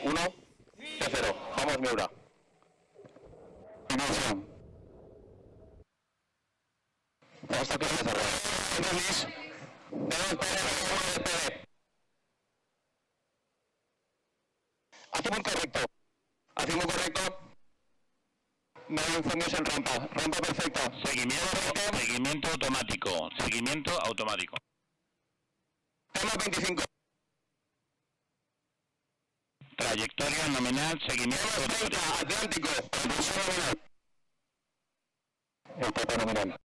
1, T0. Vamos, Miura. Ignición. Esto que es cerrado. Release. Azimut correcto. Azimut correcto. No hay incendios en rampa. Rampa perfecta. Seguimiento automático. Seguimiento automático. Tema 25. Trayectoria nominal, seguimiento Tema 30. automático. Atlántico. Propulsión nominal. Etapa nominal.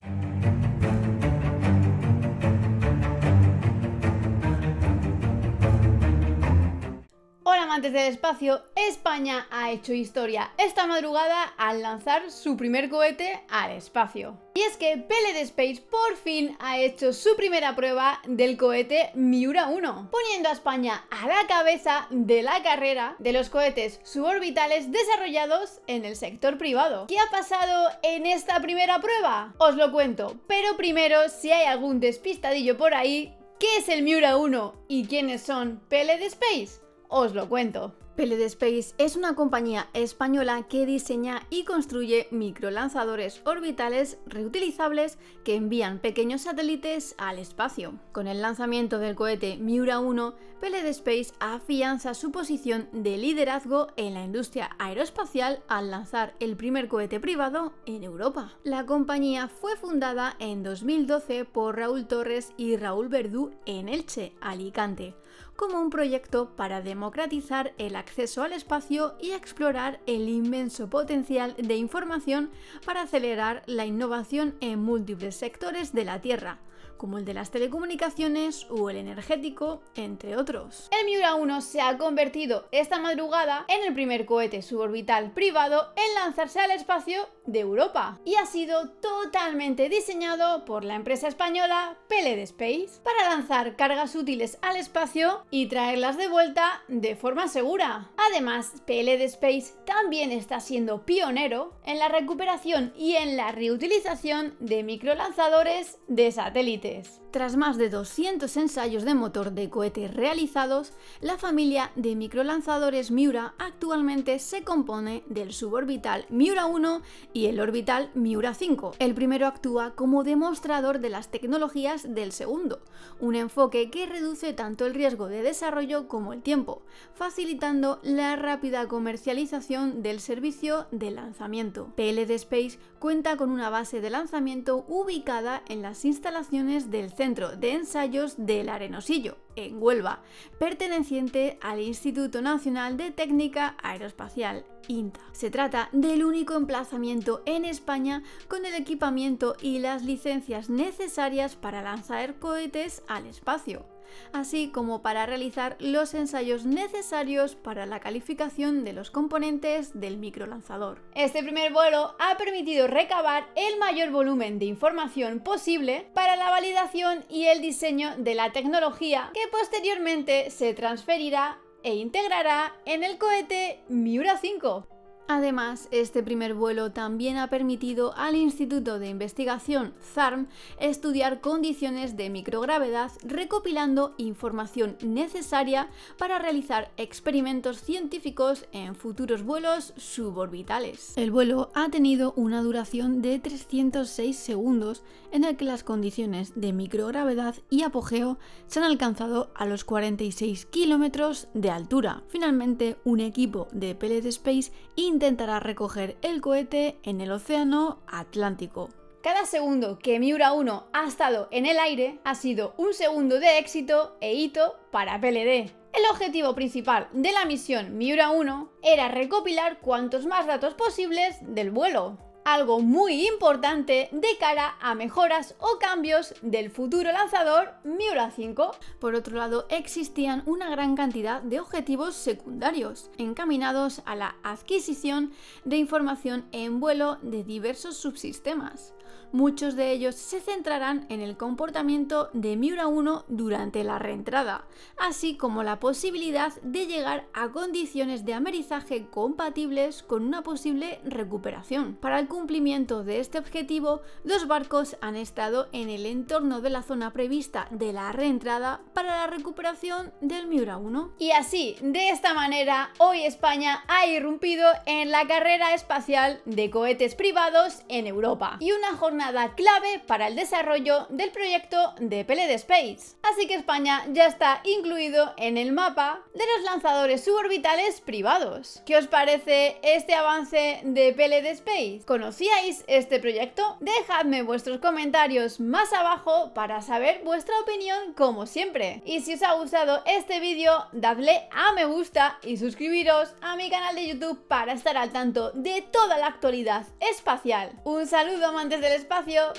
Hola amantes del espacio, España ha hecho historia esta madrugada al lanzar su primer cohete al espacio. Y es que PLD Space por fin ha hecho su primera prueba del cohete Miura 1, poniendo a España a la cabeza de la carrera de los cohetes suborbitales desarrollados en el sector privado. ¿Qué ha pasado en esta primera prueba? Os lo cuento, pero primero, si hay algún despistadillo por ahí, ¿qué es el Miura 1 y quiénes son PLD Space? Os lo cuento. PLD Space es una compañía española que diseña y construye microlanzadores orbitales reutilizables que envían pequeños satélites al espacio. Con el lanzamiento del cohete Miura 1, PLD Space afianza su posición de liderazgo en la industria aeroespacial al lanzar el primer cohete privado en Europa. La compañía fue fundada en 2012 por Raúl Torres y Raúl Verdú en Elche, Alicante, como un proyecto para democratizar el acceso al espacio y explorar el inmenso potencial de información para acelerar la innovación en múltiples sectores de la Tierra, como el de las telecomunicaciones o el energético, entre otros. El Miura 1 se ha convertido esta madrugada en el primer cohete suborbital privado en lanzarse al espacio de Europa y ha sido totalmente diseñado por la empresa española PLD Space para lanzar cargas útiles al espacio y traerlas de vuelta de forma segura. Además, PLD Space también está siendo pionero en la recuperación y en la reutilización de microlanzadores de satélites. Tras más de 200 ensayos de motor de cohete realizados, la familia de microlanzadores Miura actualmente se compone del suborbital Miura 1 y el orbital Miura 5. El primero actúa como demostrador de las tecnologías del segundo, un enfoque que reduce tanto el riesgo de desarrollo como el tiempo, facilitando la rápida comercialización del servicio de lanzamiento. PLD Space cuenta con una base de lanzamiento ubicada en las instalaciones del Centro de Ensayos del Arenosillo, en Huelva, perteneciente al Instituto Nacional de Técnica Aeroespacial, INTA. Se trata del único emplazamiento en España con el equipamiento y las licencias necesarias para lanzar cohetes al espacio, así como para realizar los ensayos necesarios para la calificación de los componentes del microlanzador. Este primer vuelo ha permitido recabar el mayor volumen de información posible para la validación y el diseño de la tecnología que posteriormente se transferirá e integrará en el cohete Miura 5. Además, este primer vuelo también ha permitido al Instituto de Investigación ZARM estudiar condiciones de microgravedad, recopilando información necesaria para realizar experimentos científicos en futuros vuelos suborbitales. El vuelo ha tenido una duración de 306 segundos, en el que las condiciones de microgravedad y apogeo se han alcanzado a los 46 kilómetros de altura. Finalmente, un equipo de PLD Space intentará recoger el cohete en el océano Atlántico. Cada segundo que Miura 1 ha estado en el aire ha sido un segundo de éxito e hito para PLD. El objetivo principal de la misión Miura 1 era recopilar cuantos más datos posibles del vuelo, algo muy importante de cara a mejoras o cambios del futuro lanzador Miura 5. Por otro lado, existían una gran cantidad de objetivos secundarios encaminados a la adquisición de información en vuelo de diversos subsistemas. muchos de ellos se centrarán en el comportamiento de Miura 1 durante la reentrada, así como la posibilidad de llegar a condiciones de amerizaje compatibles con una posible recuperación. Para el cumplimiento de este objetivo, los barcos han estado en el entorno de la zona prevista de la reentrada para la recuperación del Miura 1. Y así, de esta manera, hoy España ha irrumpido en la carrera espacial de cohetes privados en Europa, y una jornada clave para el desarrollo del proyecto de Peled Space. Así que España ya está incluido en el mapa de los lanzadores suborbitales privados. ¿Qué os parece este avance de Peled Space? ¿Conocíais este proyecto? Dejadme vuestros comentarios más abajo para saber vuestra opinión, como siempre. Y si os ha gustado este vídeo, dadle a me gusta y suscribiros a mi canal de YouTube para estar al tanto de toda la actualidad espacial. Un saludo, amantes del espacio.